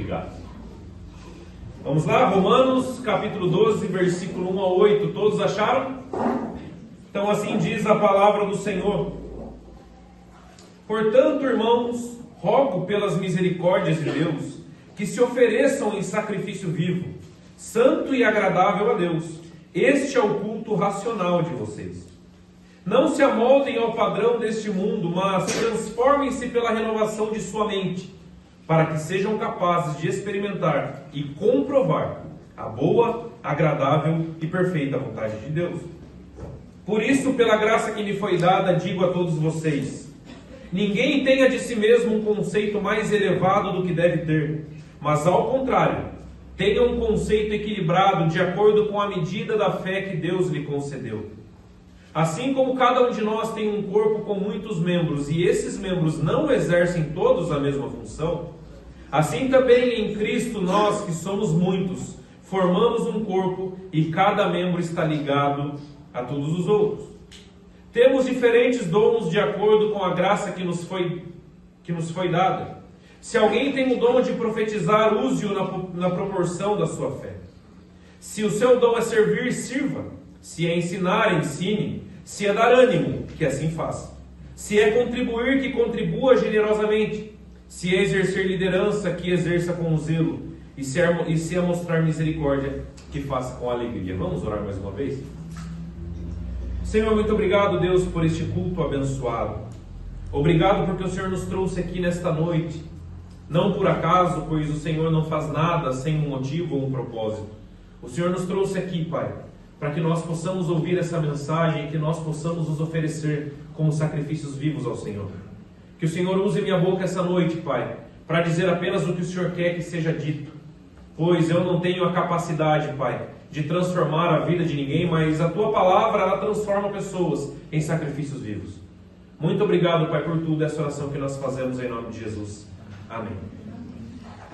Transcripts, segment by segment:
Obrigado. Vamos lá, Romanos capítulo 12, versículo 1 a 8. Todos acharam? Então assim diz a palavra do Senhor. Portanto, irmãos, rogo pelas misericórdias de Deus, que se ofereçam em sacrifício vivo, santo e agradável a Deus. Este é o culto racional de vocês. Não se amoldem ao padrão deste mundo, mas transformem-se pela renovação de sua mente, para que sejam capazes de experimentar e comprovar a boa, agradável e perfeita vontade de Deus. Por isso, pela graça que me foi dada, digo a todos vocês: ninguém tenha de si mesmo um conceito mais elevado do que deve ter, mas ao contrário, tenha um conceito equilibrado de acordo com a medida da fé que Deus lhe concedeu. Assim como cada um de nós tem um corpo com muitos membros, e esses membros não exercem todos a mesma função, assim também em Cristo nós, que somos muitos, formamos um corpo e cada membro está ligado a todos os outros. Temos diferentes dons de acordo com a graça que nos foi dada. Se alguém tem o dom de profetizar, use-o na proporção da sua fé. Se o seu dom é servir, sirva. Se é ensinar, ensine. Se é dar ânimo, que assim faça. Se é contribuir, que contribua generosamente. Se é exercer liderança, que exerça com zelo. E se é mostrar misericórdia, que faça com alegria. Vamos orar mais uma vez? Senhor, muito obrigado, Deus, por este culto abençoado. Obrigado porque o Senhor nos trouxe aqui nesta noite. Não por acaso, pois o Senhor não faz nada sem um motivo ou um propósito. O Senhor nos trouxe aqui, Pai, para que nós possamos ouvir essa mensagem e que nós possamos nos oferecer como sacrifícios vivos ao Senhor. Que o Senhor use minha boca essa noite, Pai, para dizer apenas o que o Senhor quer que seja dito. Pois eu não tenho a capacidade, Pai, de transformar a vida de ninguém, mas a Tua palavra, ela transforma pessoas em sacrifícios vivos. Muito obrigado, Pai, por tudo essa oração que nós fazemos em nome de Jesus. Amém.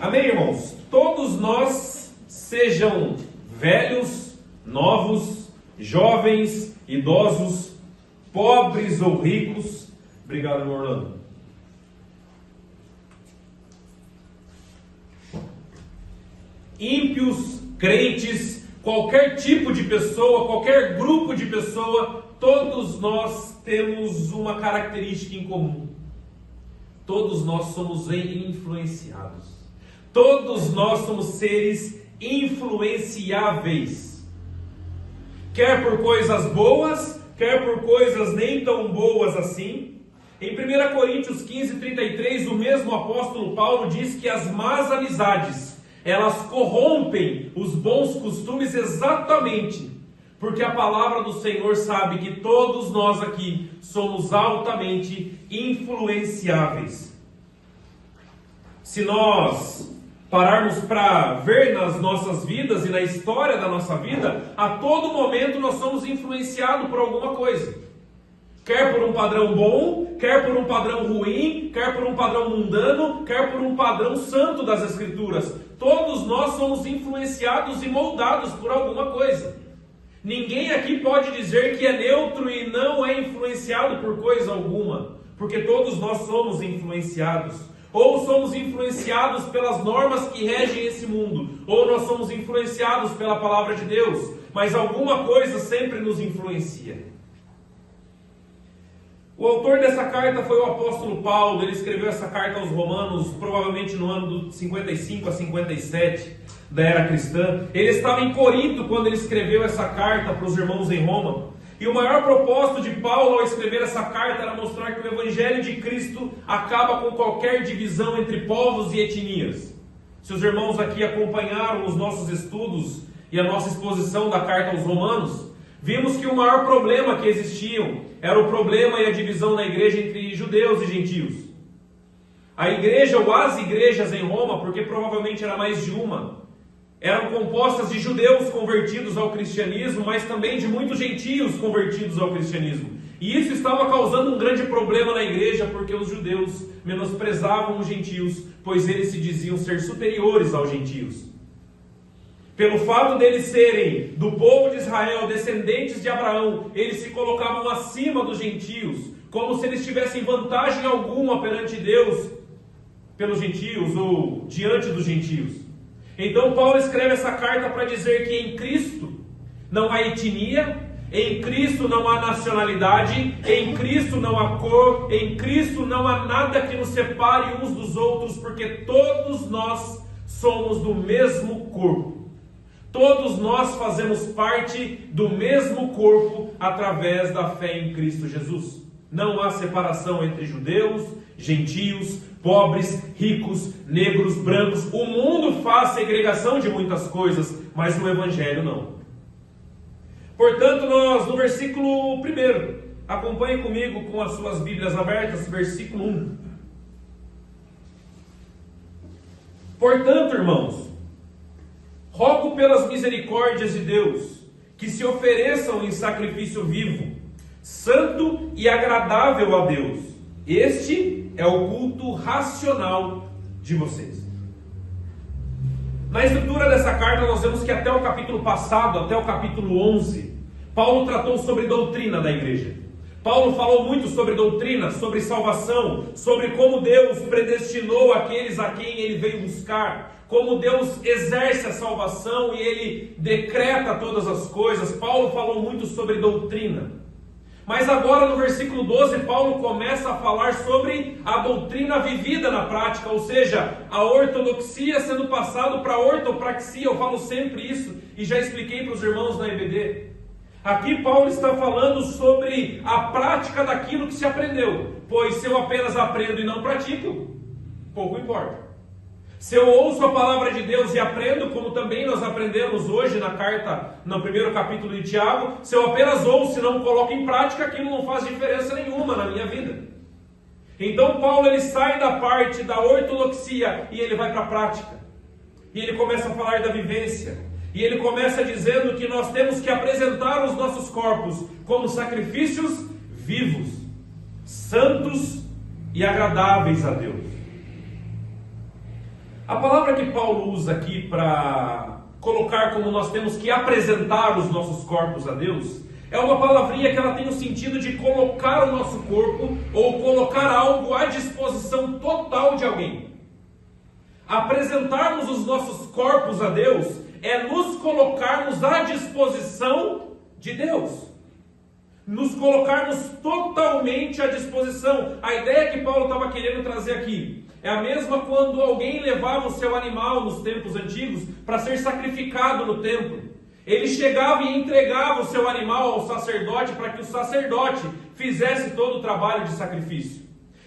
Amém, irmãos? Todos nós, sejam velhos, novos, jovens, idosos, pobres ou ricos. Obrigado, irmão Orlando. Ímpios, crentes, qualquer tipo de pessoa, qualquer grupo de pessoa, todos nós temos uma característica em comum. Todos nós somos influenciados. Todos nós somos seres influenciáveis. Quer por coisas boas, quer por coisas nem tão boas assim. Em 1 Coríntios 15:33, o mesmo apóstolo Paulo diz que as más amizades, elas corrompem os bons costumes exatamente porque a palavra do Senhor sabe que todos nós aqui somos altamente influenciáveis. Se nós pararmos para ver nas nossas vidas e na história da nossa vida, a todo momento nós somos influenciados por alguma coisa. Quer por um padrão bom, quer por um padrão ruim, quer por um padrão mundano, quer por um padrão santo das Escrituras. Todos nós somos influenciados e moldados por alguma coisa. Ninguém aqui pode dizer que é neutro e não é influenciado por coisa alguma, porque todos nós somos influenciados. Ou somos influenciados pelas normas que regem esse mundo, ou nós somos influenciados pela palavra de Deus, mas alguma coisa sempre nos influencia. O autor dessa carta foi o apóstolo Paulo. Ele escreveu essa carta aos Romanos, provavelmente no ano de 55 a 57 da era cristã. Ele estava em Corinto quando ele escreveu essa carta para os irmãos em Roma. E o maior propósito de Paulo ao escrever essa carta era mostrar que o Evangelho de Cristo acaba com qualquer divisão entre povos e etnias. Se os irmãos aqui acompanharam os nossos estudos e a nossa exposição da carta aos Romanos, vimos que o maior problema que existiam era o problema e a divisão na igreja entre judeus e gentios. A igreja ou as igrejas em Roma, porque provavelmente era mais de uma, eram compostas de judeus convertidos ao cristianismo, mas também de muitos gentios convertidos ao cristianismo. E isso estava causando um grande problema na igreja, porque os judeus menosprezavam os gentios, pois eles se diziam ser superiores aos gentios. Pelo fato deles serem do povo de Israel, descendentes de Abraão, eles se colocavam acima dos gentios, como se eles tivessem vantagem alguma perante Deus. pelos gentios ou diante dos gentios. Então Paulo escreve essa carta para dizer que em Cristo não há etnia, em Cristo não há nacionalidade, em Cristo não há cor, em Cristo não há nada que nos separe uns dos outros, porque todos nós somos do mesmo corpo. Todos nós fazemos parte do mesmo corpo através da fé em Cristo Jesus. Não há separação entre judeus, gentios, pobres, ricos, negros, brancos. O mundo faz segregação de muitas coisas, mas no Evangelho não. Portanto, nós no versículo 1, acompanhe comigo com as suas Bíblias abertas, versículo 1. Portanto, irmãos, rogo pelas misericórdias de Deus, que se ofereçam em sacrifício vivo, santo e agradável a Deus. Este é o culto racional de vocês. Na estrutura dessa carta nós vemos que até o capítulo passado, até o capítulo 11, Paulo tratou sobre doutrina da igreja. Paulo falou muito sobre doutrina, sobre salvação, sobre como Deus predestinou aqueles a quem ele veio buscar, como Deus exerce a salvação e ele decreta todas as coisas. Paulo falou muito sobre doutrina. Mas agora no versículo 12, Paulo começa a falar sobre a doutrina vivida na prática, ou seja, a ortodoxia sendo passado para a ortopraxia. Eu falo sempre isso e já expliquei para os irmãos na EBD. Aqui Paulo está falando sobre a prática daquilo que se aprendeu, pois se eu apenas aprendo e não pratico, pouco importa. Se eu ouço a palavra de Deus e aprendo, como também nós aprendemos hoje na carta, no primeiro capítulo de Tiago, se eu apenas ouço e não coloco em prática, aquilo não faz diferença nenhuma na minha vida. Então Paulo ele sai da parte da ortodoxia e ele vai para a prática. E ele começa a falar da vivência. E ele começa dizendo que nós temos que apresentar os nossos corpos como sacrifícios vivos, santos e agradáveis a Deus. A palavra que Paulo usa aqui para colocar como nós temos que apresentar os nossos corpos a Deus, é uma palavrinha que ela tem o sentido de colocar o nosso corpo ou colocar algo à disposição total de alguém. Apresentarmos os nossos corpos a Deus é nos colocarmos à disposição de Deus. Nos colocarmos totalmente à disposição. A ideia que Paulo estava querendo trazer aqui é a mesma quando alguém levava o seu animal nos tempos antigos para ser sacrificado no templo. Ele chegava e entregava o seu animal ao sacerdote para que o sacerdote fizesse todo o trabalho de sacrifício.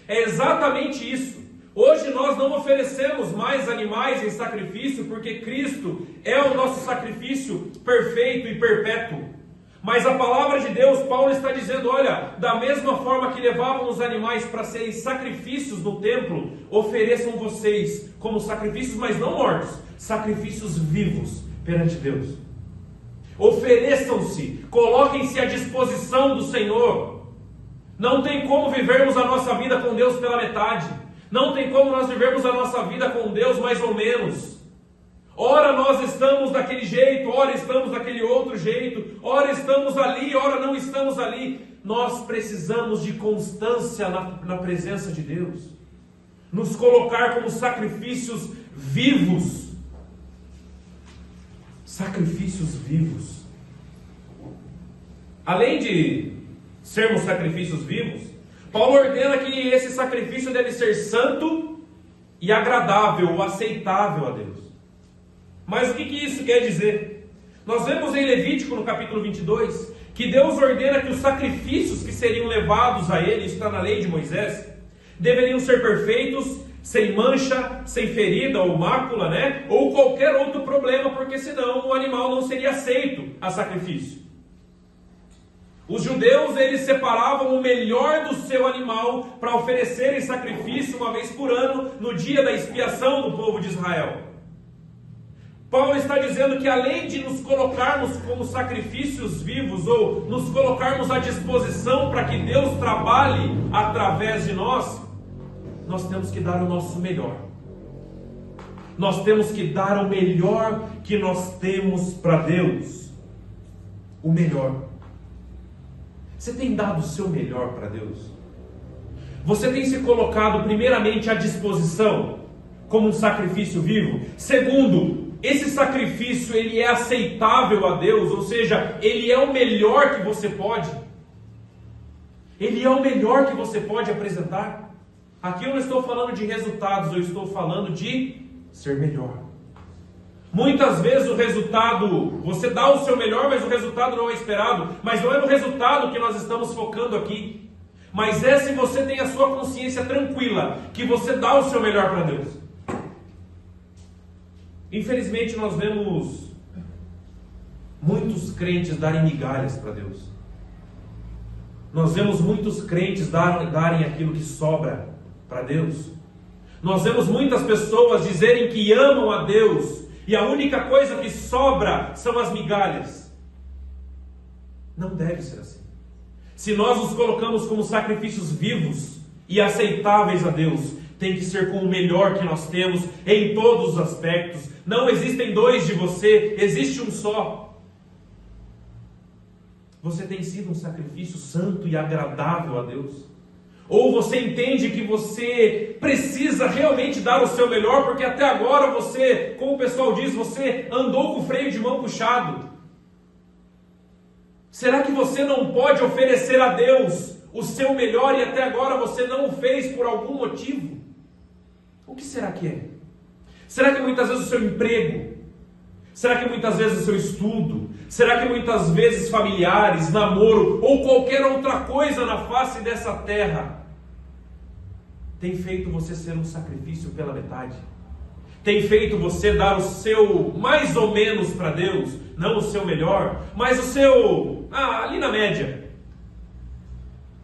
É exatamente isso. Hoje nós não oferecemos mais animais em sacrifício porque Cristo é o nosso sacrifício perfeito e perpétuo. Mas a palavra de Deus, Paulo está dizendo, olha, da mesma forma que levavam os animais para serem sacrifícios no templo, ofereçam vocês como sacrifícios, mas não mortos, sacrifícios vivos perante Deus. Ofereçam-se, coloquem-se à disposição do Senhor. Não tem como vivermos a nossa vida com Deus pela metade. Não tem como nós vivermos a nossa vida com Deus mais ou menos. Ora nós estamos daquele jeito, ora estamos daquele outro jeito, ora estamos ali, ora não estamos ali. Nós precisamos de constância na presença de Deus. Nos colocar como sacrifícios vivos. Sacrifícios vivos. Além de sermos sacrifícios vivos, Paulo ordena que esse sacrifício deve ser santo e agradável, aceitável a Deus. Mas o que isso quer dizer? Nós vemos em Levítico, no capítulo 22, que Deus ordena que os sacrifícios que seriam levados a ele, isso está na lei de Moisés, deveriam ser perfeitos, sem mancha, sem ferida ou mácula, ou qualquer outro problema, porque senão o animal não seria aceito a sacrifício. Os judeus, eles separavam o melhor do seu animal para oferecer em sacrifício uma vez por ano, no dia da expiação do povo de Israel. Paulo está dizendo que além de nos colocarmos como sacrifícios vivos, ou nos colocarmos à disposição para que Deus trabalhe através de nós, nós temos que dar o nosso melhor. Nós temos que dar o melhor que nós temos para Deus. O melhor. Você tem dado o seu melhor para Deus? Você tem se colocado primeiramente à disposição? como um sacrifício vivo? Segundo, esse sacrifício ele é aceitável a Deus, ou seja, ele é o melhor que você pode. Ele é o melhor que você pode apresentar. Aqui eu não estou falando de resultados, eu estou falando de ser melhor. Muitas vezes o resultado, você dá o seu melhor, mas o resultado não é esperado. Mas não é no resultado que nós estamos focando aqui. Mas é se você tem a sua consciência tranquila, que você dá o seu melhor para Deus. Infelizmente nós vemos muitos crentes darem migalhas para Deus. Nós vemos muitos crentes darem aquilo que sobra para Deus. Nós vemos muitas pessoas dizerem que amam a Deus e a única coisa que sobra são as migalhas. Não deve ser assim. Se nós nos colocamos como sacrifícios vivos e aceitáveis a Deus, tem que ser com o melhor que nós temos em todos os aspectos. Não existem dois de você, existe um só. Você tem sido um sacrifício santo e agradável a Deus? Ou você entende que você precisa realmente dar o seu melhor, porque até agora você, como o pessoal diz, você andou com o freio de mão puxado? Será que você não pode oferecer a Deus o seu melhor e até agora você não o fez por algum motivo? O que será que é? Será que muitas vezes o seu emprego? Será que muitas vezes o seu estudo? Será que muitas vezes familiares, namoro ou qualquer outra coisa na face dessa terra tem feito você ser um sacrifício pela metade? Tem feito você dar o seu mais ou menos para Deus? Não o seu melhor, mas o seu, ali na média.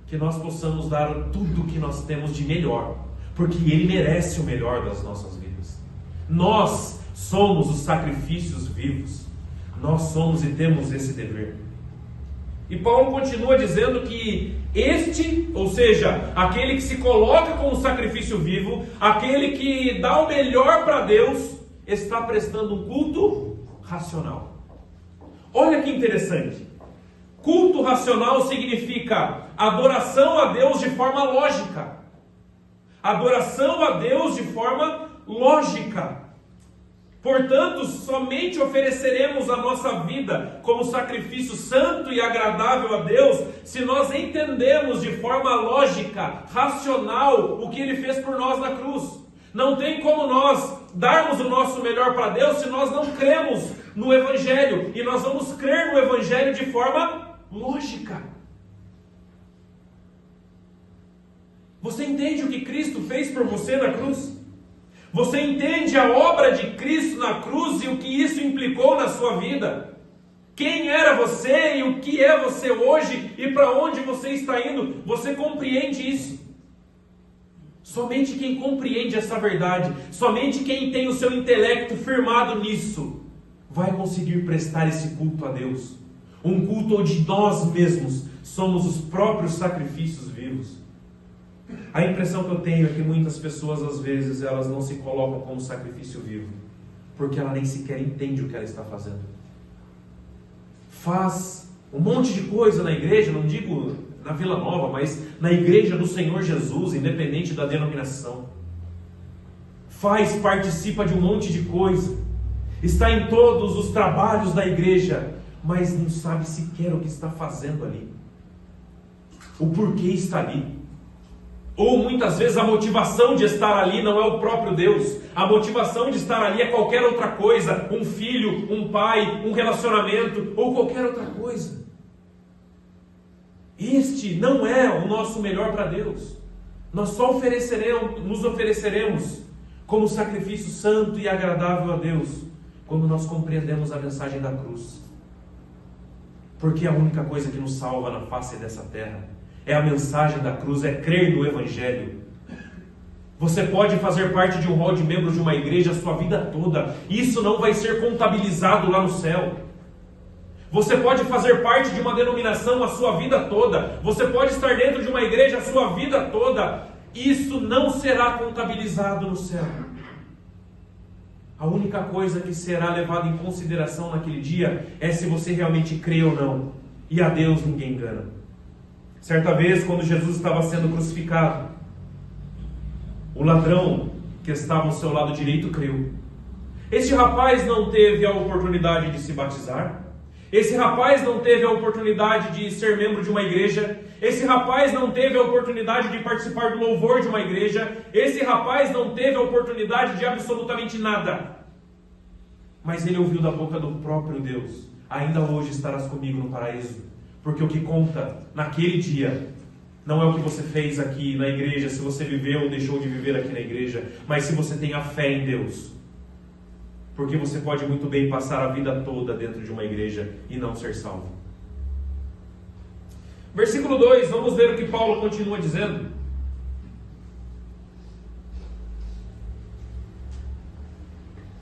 Que nós possamos dar tudo que nós temos de melhor, porque Ele merece o melhor das nossas vidas. Nós somos os sacrifícios vivos. Nós somos e temos esse dever. E Paulo continua dizendo que este, ou seja, aquele que se coloca como sacrifício vivo, aquele que dá o melhor para Deus, está prestando um culto racional. Olha que interessante. Culto racional significa adoração a Deus de forma lógica. Adoração a Deus de forma lógica. Portanto, somente ofereceremos a nossa vida como sacrifício santo e agradável a Deus se nós entendemos de forma lógica, racional, o que Ele fez por nós na cruz. Não tem como nós darmos o nosso melhor para Deus se nós não cremos no Evangelho. E nós vamos crer no Evangelho de forma lógica. Você entende o que Cristo fez por você na cruz? Você entende a obra de Cristo na cruz e o que isso implicou na sua vida? Quem era você e o que é você hoje e para onde você está indo? Você compreende isso? Somente quem compreende essa verdade, somente quem tem o seu intelecto firmado nisso, vai conseguir prestar esse culto a Deus. Um culto onde nós mesmos somos os próprios sacrifícios vivos. A impressão que eu tenho é que muitas pessoas, às vezes, elas não se colocam como sacrifício vivo, porque ela nem sequer entende o que ela está fazendo. Faz um monte de coisa na igreja, não digo na Vila Nova, mas na igreja do Senhor Jesus, independente da denominação. Participa de um monte de coisa, está em todos os trabalhos da igreja, mas não sabe sequer o que está fazendo ali, o porquê está ali. Ou muitas vezes a motivação de estar ali não é o próprio Deus. A motivação de estar ali é qualquer outra coisa. Um filho, um pai, um relacionamento ou qualquer outra coisa. Este não é o nosso melhor para Deus. Nós só nos ofereceremos como sacrifício santo e agradável a Deus quando nós compreendemos a mensagem da cruz. Porque é a única coisa que nos salva na face dessa terra. É a mensagem da cruz, é crer no Evangelho. Você pode fazer parte de um rol de membros de uma igreja a sua vida toda. Isso não vai ser contabilizado lá no céu. Você pode fazer parte de uma denominação a sua vida toda. Você pode estar dentro de uma igreja a sua vida toda. Isso não será contabilizado no céu. A única coisa que será levada em consideração naquele dia é se você realmente crê ou não. E a Deus ninguém engana. Certa vez, quando Jesus estava sendo crucificado, o ladrão que estava ao seu lado direito creu. Este rapaz não teve a oportunidade de se batizar. Esse rapaz não teve a oportunidade de ser membro de uma igreja. Esse rapaz não teve a oportunidade de participar do louvor de uma igreja. Esse rapaz não teve a oportunidade de absolutamente nada. Mas ele ouviu da boca do próprio Deus: ainda hoje estarás comigo no paraíso. Porque o que conta naquele dia não é o que você fez aqui na igreja, se você viveu ou deixou de viver aqui na igreja, mas se você tem a fé em Deus. Porque você pode muito bem passar a vida toda dentro de uma igreja e não ser salvo. Versículo 2, vamos ver o que Paulo continua dizendo.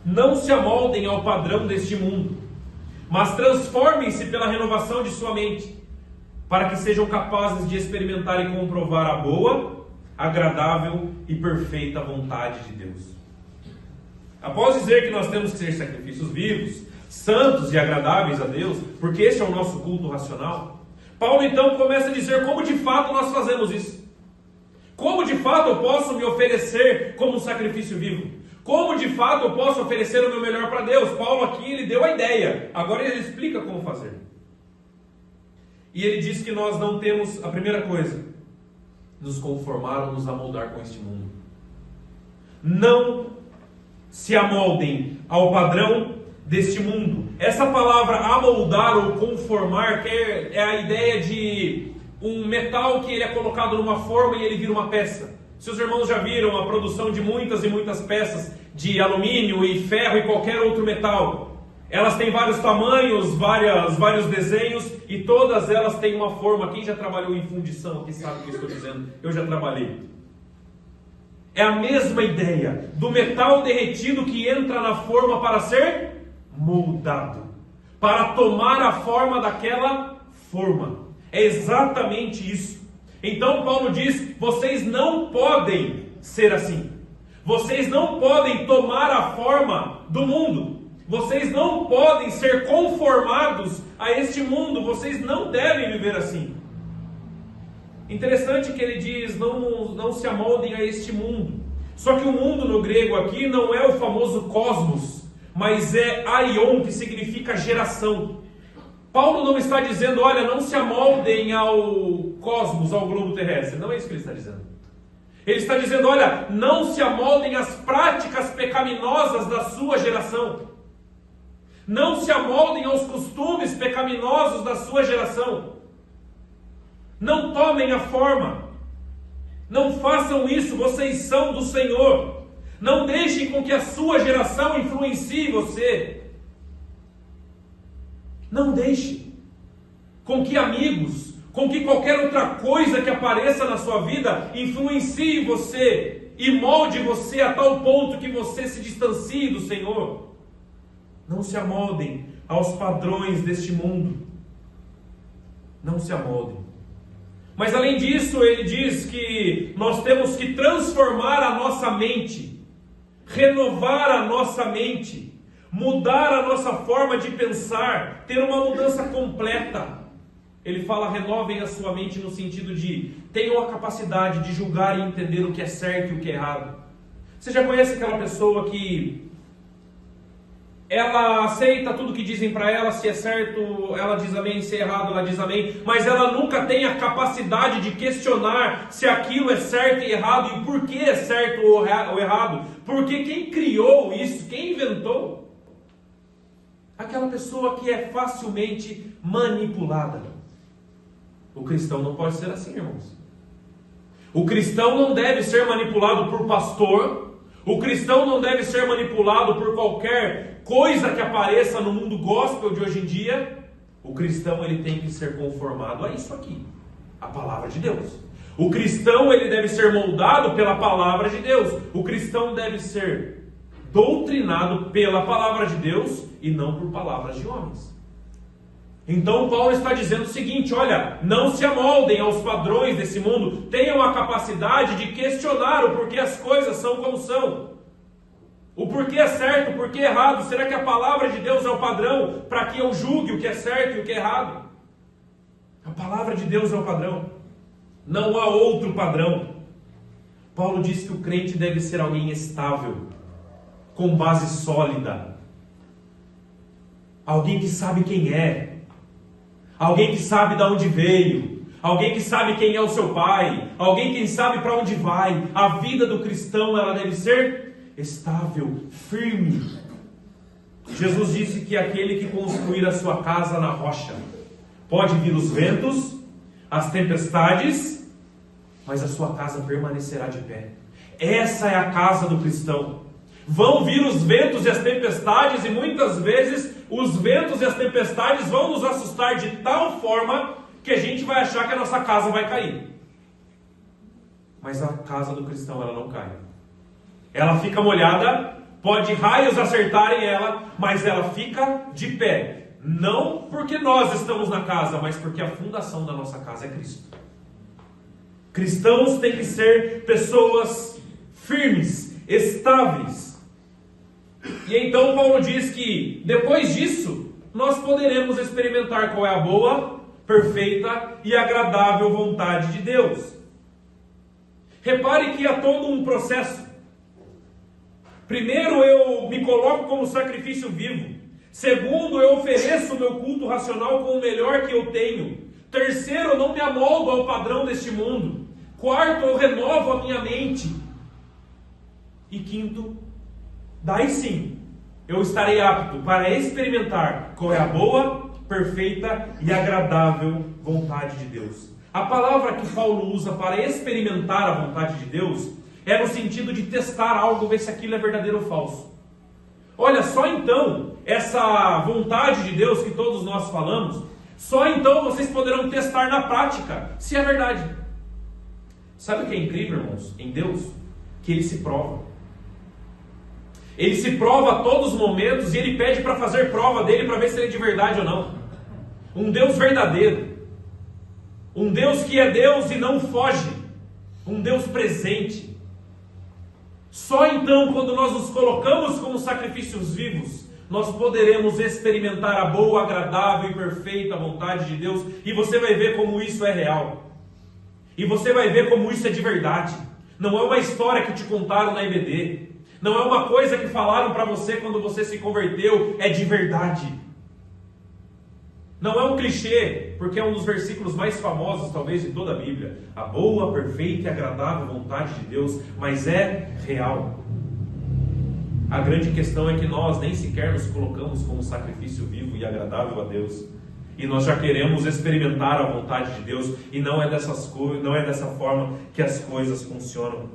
Não se amoldem ao padrão deste mundo, mas transformem-se pela renovação de sua mente, para que sejam capazes de experimentar e comprovar a boa, agradável e perfeita vontade de Deus. Após dizer que nós temos que ser sacrifícios vivos, santos e agradáveis a Deus, porque esse é o nosso culto racional, Paulo então começa a dizer como de fato nós fazemos isso. Como de fato eu posso me oferecer como um sacrifício vivo? Como de fato eu posso oferecer o meu melhor para Deus? Paulo aqui ele deu a ideia, agora ele explica como fazer. E ele diz que nós não temos, a primeira coisa, nos conformar ou nos amoldar com este mundo. Não se amoldem ao padrão deste mundo. Essa palavra amoldar ou conformar que é a ideia de um metal que ele é colocado numa forma e ele vira uma peça. Seus irmãos já viram a produção de muitas e muitas peças de alumínio e ferro e qualquer outro metal. Elas têm vários tamanhos, vários desenhos e todas elas têm uma forma. Quem já trabalhou em fundição aqui sabe o que eu estou dizendo. Eu já trabalhei. É a mesma ideia do metal derretido que entra na forma para ser moldado, para tomar a forma daquela forma. É exatamente isso. Então Paulo diz: vocês não podem ser assim. Vocês não podem tomar a forma do mundo. Vocês não podem ser conformados a este mundo. Vocês não devem viver assim. Interessante que ele diz: não se amoldem a este mundo. Só que o mundo no grego aqui não é o famoso cosmos, mas é aion, que significa geração. Paulo não está dizendo: olha, não se amoldem ao cosmos, ao globo terrestre. Não é isso que ele está dizendo. Ele está dizendo: olha, não se amoldem às práticas pecaminosas da sua geração. Não se amoldem aos costumes pecaminosos da sua geração. Não tomem a forma. Não façam isso, vocês são do Senhor. Não deixem com que a sua geração influencie você. Não deixe com que amigos, com que qualquer outra coisa que apareça na sua vida influencie você e molde você a tal ponto que você se distancie do Senhor. Não se amoldem aos padrões deste mundo. Não se amoldem. Mas além disso, ele diz que nós temos que transformar a nossa mente, renovar a nossa mente, mudar a nossa forma de pensar, ter uma mudança completa. Ele fala: renovem a sua mente no sentido de tenham a capacidade de julgar e entender o que é certo e o que é errado. Você já conhece aquela pessoa que ela aceita tudo que dizem para ela, se é certo ela diz amém, se é errado ela diz amém, mas ela nunca tem a capacidade de questionar se aquilo é certo e errado e por que é certo ou errado, porque quem criou isso, quem inventou? Aquela pessoa que é facilmente manipulada. O cristão não pode ser assim, irmãos. O cristão não deve ser manipulado por pastor. O cristão não deve ser manipulado por qualquer coisa que apareça no mundo gospel de hoje em dia. O cristão ele tem que ser conformado a isso aqui, a palavra de Deus. O cristão ele deve ser moldado pela palavra de Deus. O cristão deve ser doutrinado pela palavra de Deus e não por palavras de homens. Então Paulo está dizendo o seguinte: olha, não se amoldem aos padrões desse mundo, tenham a capacidade de questionar o porquê as coisas são como são. O porquê é certo, o porquê é errado. Será que a palavra de Deus é o padrão para que eu julgue o que é certo e o que é errado? A palavra de Deus é o padrão. Não há outro padrão. Paulo diz que o crente deve ser alguém estável, com base sólida. Alguém que sabe quem é. Alguém que sabe de onde veio. Alguém que sabe quem é o seu pai. Alguém que sabe para onde vai. A vida do cristão, ela deve ser estável, firme. Jesus disse que aquele que construir a sua casa na rocha, pode vir os ventos, as tempestades, mas a sua casa permanecerá de pé. Essa é a casa do cristão. Vão vir os ventos e as tempestades, e muitas vezes os ventos e as tempestades vão nos assustar de tal forma que a gente vai achar que a nossa casa vai cair. Mas a casa do cristão, ela não cai. Ela fica molhada, pode raios acertarem ela, mas ela fica de pé. Não porque nós estamos na casa, mas porque a fundação da nossa casa é Cristo. Cristãos têm que ser pessoas firmes, estáveis. E então Paulo diz que depois disso, nós poderemos experimentar qual é a boa, perfeita e agradável vontade de Deus. Repare que há todo um processo. Primeiro, eu me coloco como sacrifício vivo. Segundo, eu ofereço o meu culto racional com o melhor que eu tenho. Terceiro, eu não me amoldo ao padrão deste mundo. Quarto, eu renovo a minha mente. E quinto, daí sim, eu estarei apto para experimentar qual é a boa, perfeita e agradável vontade de Deus. A palavra que Paulo usa para experimentar a vontade de Deus é no sentido de testar algo, ver se aquilo é verdadeiro ou falso. Olha, só então, essa vontade de Deus que todos nós falamos, só então vocês poderão testar na prática se é verdade. Sabe o que é incrível, irmãos, em Deus? Que Ele se prova. Ele se prova a todos os momentos e Ele pede para fazer prova dele para ver se ele é de verdade ou não. Um Deus verdadeiro. Um Deus que é Deus e não foge. Um Deus presente. Só então, quando nós nos colocamos como sacrifícios vivos, nós poderemos experimentar a boa, agradável e perfeita vontade de Deus. E você vai ver como isso é real. E você vai ver como isso é de verdade. Não é uma história que te contaram na EBD. Não é uma coisa que falaram para você quando você se converteu. É de verdade. Não é um clichê, porque é um dos versículos mais famosos, talvez, de toda a Bíblia. A boa, perfeita e agradável vontade de Deus, mas é real. A grande questão é que nós nem sequer nos colocamos como sacrifício vivo e agradável a Deus. E nós já queremos experimentar a vontade de Deus, e não é dessa forma que as coisas funcionam.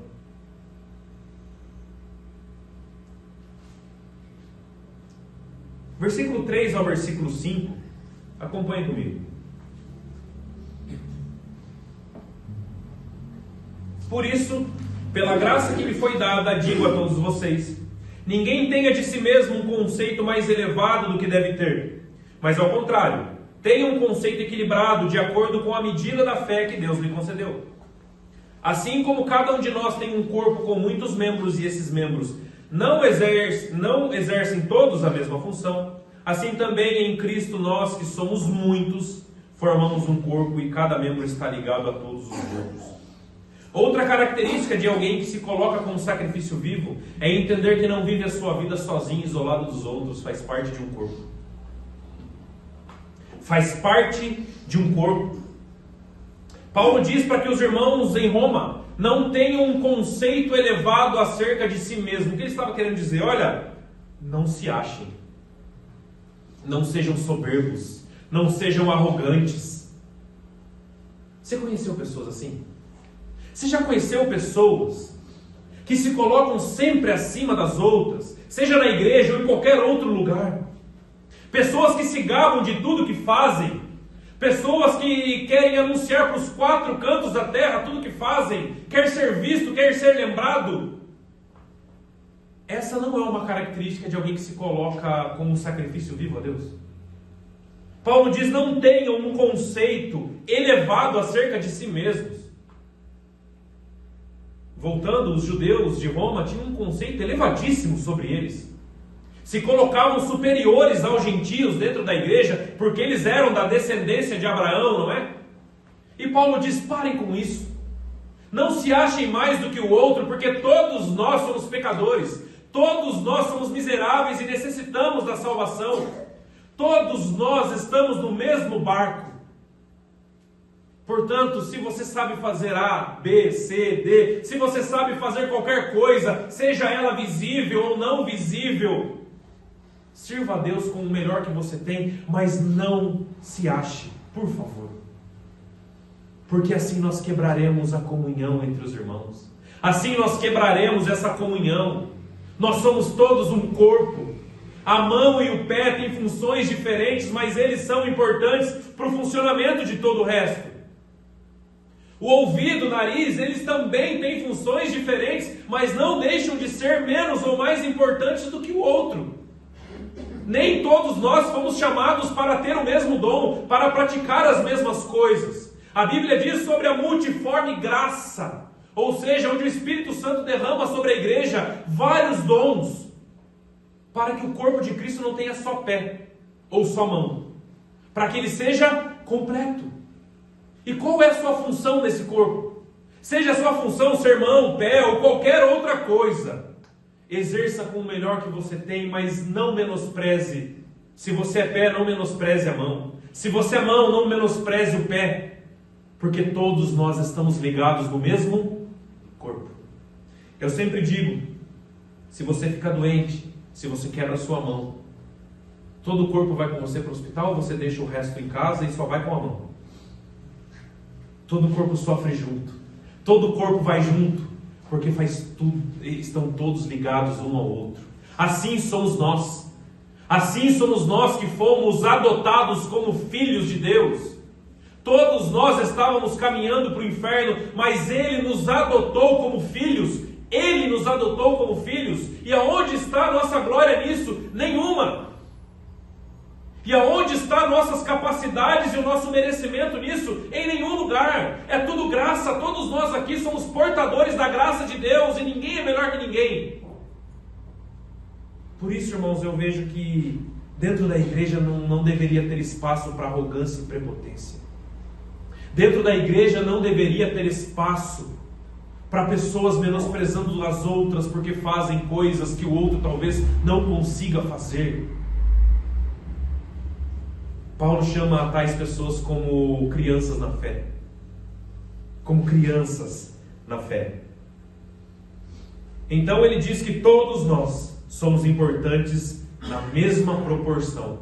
Versículo 3 ao versículo 5. Acompanhe comigo. Por isso, pela graça que me foi dada, digo a todos vocês: ninguém tenha de si mesmo um conceito mais elevado do que deve ter, mas ao contrário, tenha um conceito equilibrado de acordo com a medida da fé que Deus lhe concedeu. Assim como cada um de nós tem um corpo com muitos membros e esses membros não exercem todos a mesma função, assim também em Cristo nós, que somos muitos, formamos um corpo e cada membro está ligado a todos os outros. Outra característica de alguém que se coloca como sacrifício vivo é entender que não vive a sua vida sozinho, isolado dos outros, faz parte de um corpo. Faz parte de um corpo. Paulo diz para que os irmãos em Roma não tenham um conceito elevado acerca de si mesmo. O que ele estava querendo dizer? Olha, não se achem. Não sejam soberbos. Não sejam arrogantes. Você conheceu pessoas assim? Você já conheceu pessoas que se colocam sempre acima das outras, seja na igreja ou em qualquer outro lugar? Pessoas que se gabam de tudo que fazem. Pessoas que querem anunciar para os quatro cantos da terra tudo que fazem. Quer ser visto, quer ser lembrado. Essa não é uma característica de alguém que se coloca como um sacrifício vivo a Deus. Paulo diz: não tenham um conceito elevado acerca de si mesmos. Voltando, os judeus de Roma tinham um conceito elevadíssimo sobre eles. Se colocavam superiores aos gentios dentro da igreja, porque eles eram da descendência de Abraão, não é? E Paulo diz: parem com isso. Não se achem mais do que o outro, porque todos nós somos pecadores. Todos nós somos miseráveis e necessitamos da salvação. Todos nós estamos no mesmo barco. Portanto, se você sabe fazer A, B, C, D, se você sabe fazer qualquer coisa, seja ela visível ou não visível, sirva a Deus com o melhor que você tem, mas não se ache, por favor. Porque assim nós quebraremos a comunhão entre os irmãos. Assim nós quebraremos essa comunhão. Nós somos todos um corpo. A mão e o pé têm funções diferentes, mas eles são importantes para o funcionamento de todo o resto. O ouvido, o nariz, eles também têm funções diferentes, mas não deixam de ser menos ou mais importantes do que o outro. Nem todos nós fomos chamados para ter o mesmo dom, para praticar as mesmas coisas. A Bíblia diz sobre a multiforme graça, ou seja, onde o Espírito Santo derrama sobre a igreja vários dons, para que o corpo de Cristo não tenha só pé ou só mão, para que ele seja completo. E qual é a sua função nesse corpo? Seja a sua função ser mão, pé ou qualquer outra coisa, exerça com o melhor que você tem, mas não menospreze. Se você é pé, não menospreze a mão. Se você é mão, não menospreze o pé, porque todos nós estamos ligados no mesmo corpo. Eu sempre digo, se você fica doente, se você quebra a sua mão, todo o corpo vai com você para o hospital, você deixa o resto em casa e só vai com a mão. Todo o corpo sofre junto, todo o corpo vai junto, porque faz tudo, estão todos ligados um ao outro. Assim somos nós. Assim somos nós que fomos adotados como filhos de Deus. Todos nós estávamos caminhando para o inferno, mas Ele nos adotou como filhos. Ele nos adotou como filhos. E aonde está a nossa glória nisso? Nenhuma. E aonde estão nossas capacidades e o nosso merecimento nisso? Em nenhum lugar. É tudo graça. Todos nós aqui somos portadores da graça de Deus e ninguém é melhor que ninguém. Por isso, irmãos, eu vejo que dentro da igreja não deveria ter espaço para arrogância e prepotência. Dentro da igreja não deveria ter espaço para pessoas menosprezando as outras porque fazem coisas que o outro talvez não consiga fazer. Paulo chama a tais pessoas como crianças na fé. Como crianças na fé. Então ele diz que todos nós somos importantes na mesma proporção.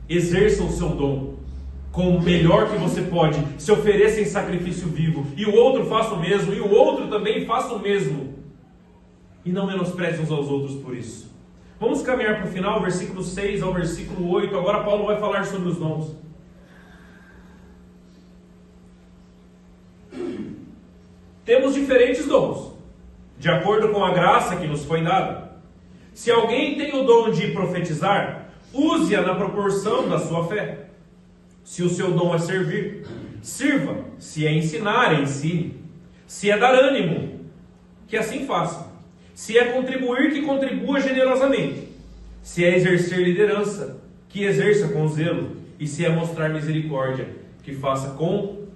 Exerça o seu dom com o melhor que você pode. Se ofereça em sacrifício vivo. E o outro faça o mesmo. E o outro também faça o mesmo. E não menospreze uns aos outros por isso. Vamos caminhar para o final, versículo 6 ao versículo 8. Agora Paulo vai falar sobre os dons. Temos diferentes dons, de acordo com a graça que nos foi dada. Se alguém tem o dom de profetizar, use-a na proporção da sua fé. Se o seu dom é servir, sirva. Se é ensinar, ensine. Se é dar ânimo, que assim faça. Se é contribuir, que contribua generosamente. Se é exercer liderança, que exerça com zelo. E se é mostrar misericórdia, que faça com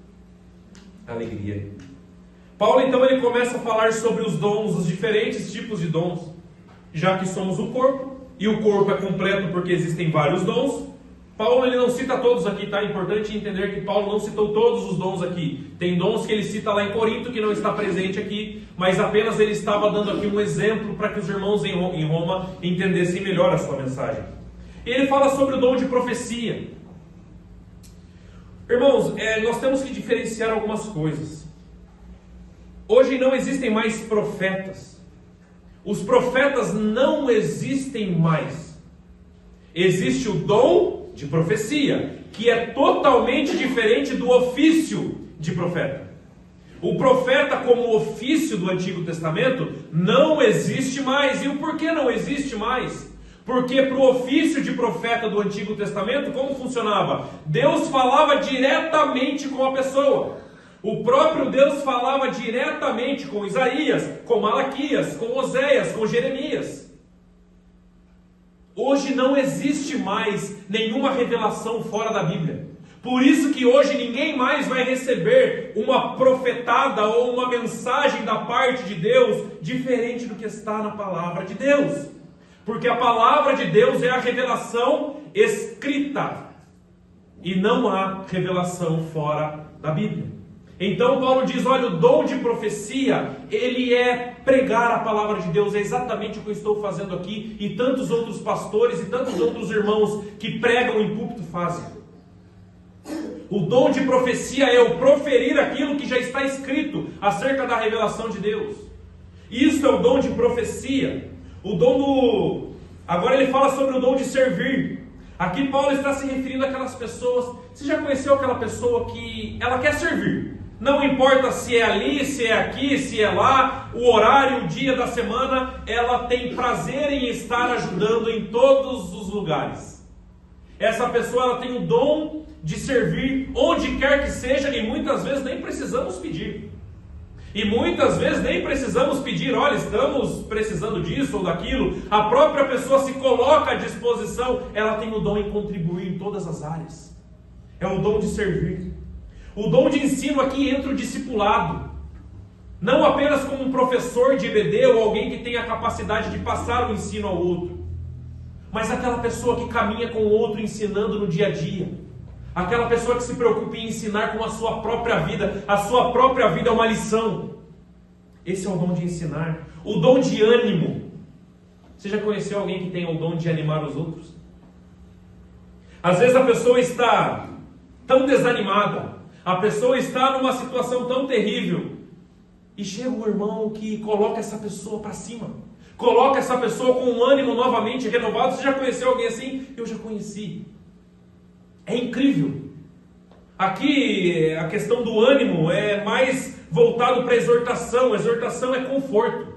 alegria. Paulo então ele começa a falar sobre os dons, os diferentes tipos de dons. Já que somos um corpo, e o corpo é completo porque existem vários dons, Paulo ele não cita todos aqui, tá? É importante entender que Paulo não citou todos os dons aqui. Tem dons que ele cita lá em Corinto que não está presente aqui, mas apenas ele estava dando aqui um exemplo para que os irmãos em Roma entendessem melhor a sua mensagem. E ele fala sobre o dom de profecia. Irmãos, nós temos que diferenciar algumas coisas. Hoje não existem mais profetas. Os profetas não existem mais. Existe o dom de profecia, que é totalmente diferente do ofício de profeta. O profeta como ofício do Antigo Testamento não existe mais. E o porquê não existe mais? Porque para o ofício de profeta do Antigo Testamento, como funcionava? Deus falava diretamente com a pessoa. O próprio Deus falava diretamente com Isaías, com Malaquias, com Oséias, com Jeremias. Hoje não existe mais nenhuma revelação fora da Bíblia. Por isso que hoje ninguém mais vai receber uma profetada ou uma mensagem da parte de Deus diferente do que está na palavra de Deus. Porque a palavra de Deus é a revelação escrita. E não há revelação fora da Bíblia. Então Paulo diz, olha, o dom de profecia, ele é pregar a palavra de Deus, é exatamente o que eu estou fazendo aqui, e tantos outros pastores e tantos outros irmãos que pregam em púlpito fazem. O dom de profecia é o proferir aquilo que já está escrito acerca da revelação de Deus. Isso é o dom de profecia. O dom do... Agora ele fala sobre o dom de servir. Aqui Paulo está se referindo àquelas pessoas. Você já conheceu aquela pessoa que ela quer servir? Não importa se é ali, se é aqui, se é lá, o horário, o dia da semana, ela tem prazer em estar ajudando em todos os lugares. Essa pessoa ela tem o dom de servir onde quer que seja, e muitas vezes nem precisamos pedir. E muitas vezes nem precisamos pedir, olha, estamos precisando disso ou daquilo. A própria pessoa se coloca à disposição, ela tem o dom em contribuir em todas as áreas. É o dom de servir. O dom de ensino aqui entra o discipulado. Não apenas como um professor de EBD ou alguém que tem a capacidade de passar o ensino ao outro, mas aquela pessoa que caminha com o outro ensinando no dia a dia. Aquela pessoa que se preocupa em ensinar com a sua própria vida. A sua própria vida é uma lição. Esse é o dom de ensinar. O dom de ânimo. Você já conheceu alguém que tem o dom de animar os outros? Às vezes a pessoa está tão desanimada, a pessoa está numa situação tão terrível, e chega um irmão que coloca essa pessoa para cima, coloca essa pessoa com um ânimo novamente renovado. Você já conheceu alguém assim? Eu já conheci. É incrível. Aqui a questão do ânimo é mais voltado para exortação. Exortação é conforto.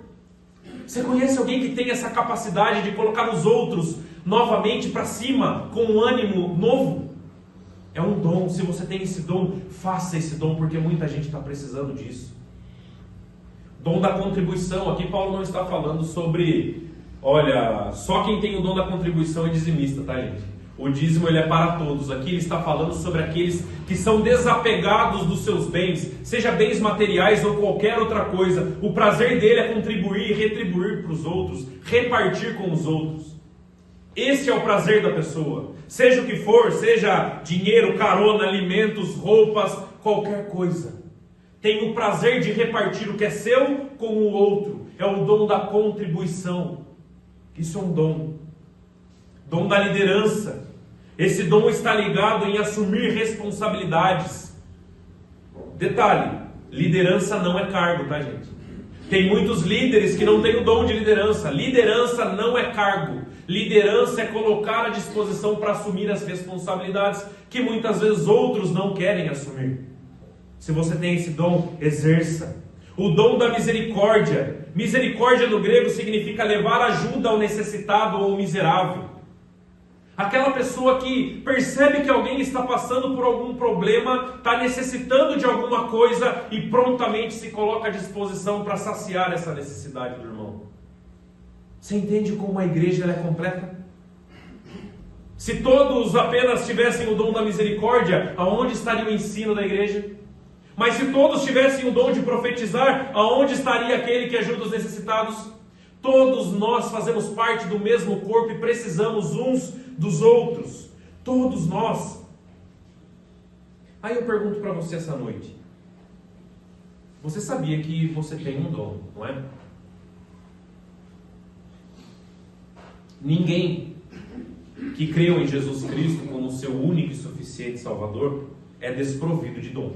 Você conhece alguém que tem essa capacidade de colocar os outros novamente para cima, com um ânimo novo? É um dom. Se você tem esse dom, faça esse dom, porque muita gente está precisando disso. Dom da contribuição. Aqui Paulo não está falando sobre, olha, só quem tem o dom da contribuição é dizimista, tá, gente? O dízimo ele é para todos. Aqui ele está falando sobre aqueles que são desapegados dos seus bens, seja bens materiais ou qualquer outra coisa. O prazer dele é contribuir e retribuir para os outros, repartir com os outros. Esse é o prazer da pessoa. Seja o que for, seja dinheiro, carona, alimentos, roupas, qualquer coisa. Tem o prazer de repartir o que é seu com o outro. É o dom da contribuição. Isso é um dom. Dom da liderança. Esse dom está ligado em assumir responsabilidades. Detalhe, liderança não é cargo, tá, gente? Tem muitos líderes que não têm o dom de liderança. Liderança não é cargo. Liderança é colocar à disposição para assumir as responsabilidades que muitas vezes outros não querem assumir. Se você tem esse dom, exerça. O dom da misericórdia. Misericórdia no grego significa levar ajuda ao necessitado ou miserável. Aquela pessoa que percebe que alguém está passando por algum problema, está necessitando de alguma coisa e prontamente se coloca à disposição para saciar essa necessidade do irmão. Você entende como a igreja ela é completa? Se todos apenas tivessem o dom da misericórdia, aonde estaria o ensino da igreja? Mas se todos tivessem o dom de profetizar, aonde estaria aquele que ajuda os necessitados? Todos nós fazemos parte do mesmo corpo e precisamos uns dos outros. Todos nós. Aí eu pergunto para você essa noite. Você sabia que você tem um dom, não é? Ninguém que creu em Jesus Cristo como seu único e suficiente Salvador é desprovido de dom.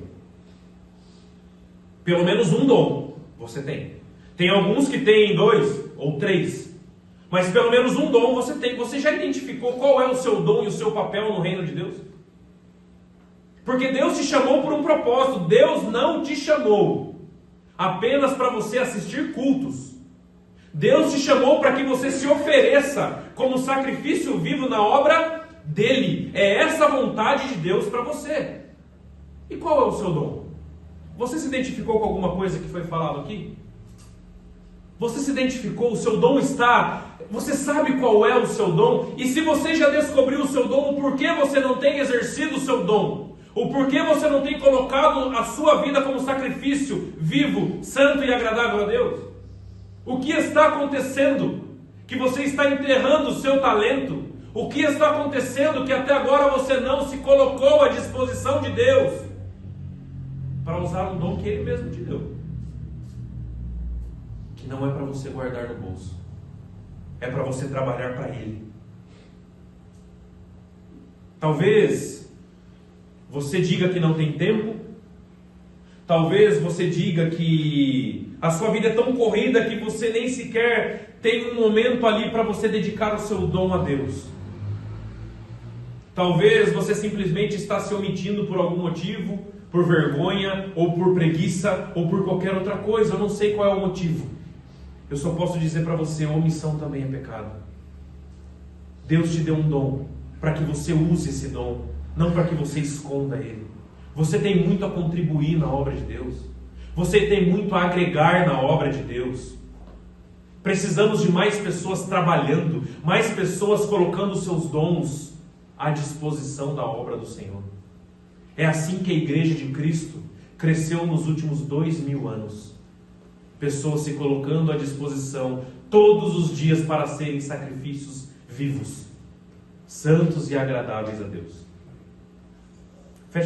Pelo menos um dom você tem. Tem alguns que têm 2 ou 3. Mas pelo menos um dom você tem. Você já identificou qual é o seu dom e o seu papel no reino de Deus? Porque Deus te chamou por um propósito. Deus não te chamou apenas para você assistir cultos. Deus te chamou para que você se ofereça como sacrifício vivo na obra dele. É essa a vontade de Deus para você. E qual é o seu dom? Você se identificou com alguma coisa que foi falado aqui? Você se identificou? O seu dom está... Você sabe qual é o seu dom? E se você já descobriu o seu dom, por que você não tem exercido o seu dom? O porquê você não tem colocado a sua vida como sacrifício vivo, santo e agradável a Deus? O que está acontecendo? Que você está enterrando o seu talento? O que está acontecendo que até agora você não se colocou à disposição de Deus para usar um dom que Ele mesmo te deu? Que não é para você guardar no bolso, é para você trabalhar para Ele. Talvez você diga que não tem tempo, talvez você diga que a sua vida é tão corrida que você nem sequer tem um momento ali para você dedicar o seu dom a Deus. Talvez você simplesmente está se omitindo por algum motivo, por vergonha, ou por preguiça, ou por qualquer outra coisa. Eu não sei qual é o motivo. Eu só posso dizer para você, omissão também é pecado. Deus te deu um dom para que você use esse dom, não para que você esconda ele. Você tem muito a contribuir na obra de Deus. Você tem muito a agregar na obra de Deus. Precisamos de mais pessoas trabalhando, mais pessoas colocando seus dons à disposição da obra do Senhor. É assim que a Igreja de Cristo cresceu nos últimos 2000 anos. Pessoas se colocando à disposição todos os dias para serem sacrifícios vivos, santos e agradáveis a Deus.